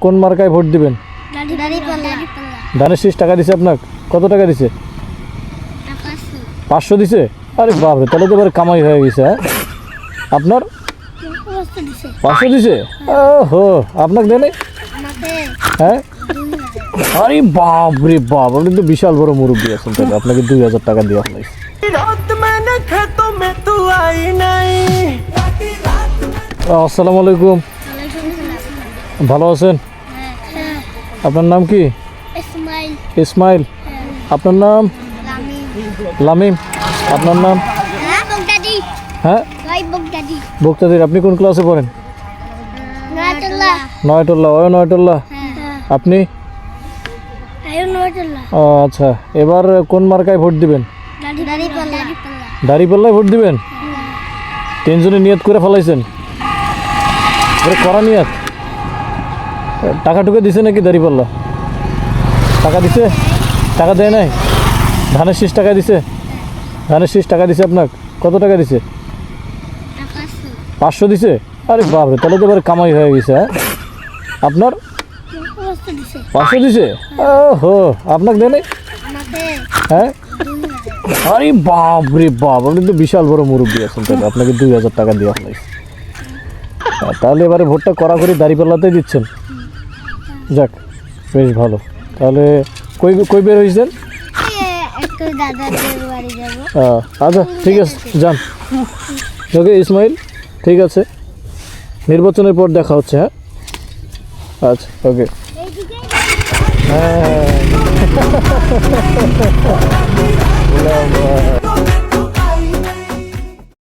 কোন মার্কায় ভোট দিবেন? ধানের শীষ টাকা দিছে আপনার? কত টাকা দিছে? 500 দিছে? আরে বাপরে, তাহলে তো এবার কামাই হয়ে গেছে। হ্যাঁ, আপনার 500 দিছে? ওহো, আপনাকে দেয় নাই? হ্যাঁ, আরে বাপরে বাপ, আপনি তো বিশাল বড় মুরব্বী আছেন, তাহলে আপনাকে 2000 টাকা দেওয়া হয়েছে। আসসালামু আলাইকুম, ভালো আছেন? আপনার নাম কি? ইসমাইল। আপনার নাম? লামিম। আপনার নাম? হ্যাঁ, বক্তাদির। আপনি কোন ক্লাসে পড়েন? নয়টুল্লাহ। নয়টুল্লাহ। আপনি? আচ্ছা, এবার কোন মার্কায় ভোট দিবেন? দাঁড়িপাল্লায় ভোট দিবেন? তিনজনে নিয়ত করে ফেলাইছেন? করা নিয়ত? টাকা টুকে দিছে নাকি দাঁড়িপাল্লা? টাকা দিছে? টাকা দেয় নাই? ধানের শীষ টাকা দিছে? ধানের শীষ টাকা দিছে আপনার? কত টাকা দিছে? 500 দিছে? আরে বাপরে, তাহলে তো এবার কামাই হয়ে গেছে। হ্যাঁ, আপনার 500 দিছে? ওহো, আপনাকে দেয় নাই? হ্যাঁ, আরে বাপরে বাপ, আপনি তো বিশাল বড় মুরব্বী আছেন, তাহলে আপনাকে 2000 টাকা দেওয়া হয়েছে। তাহলে এবারে ভোটটা কড়াকড়ি দাঁড়িপাল্লাতেই দিচ্ছেন? যাক, বেশ ভালো। তাহলে কই কই বের হয়েছেন? আচ্ছা, ঠিক আছে, যান। ওকে ইসমাইল, ঠিক আছে, নির্বাচনের পর দেখা হচ্ছে। হ্যাঁ, আচ্ছা, ওকে। হ্যাঁ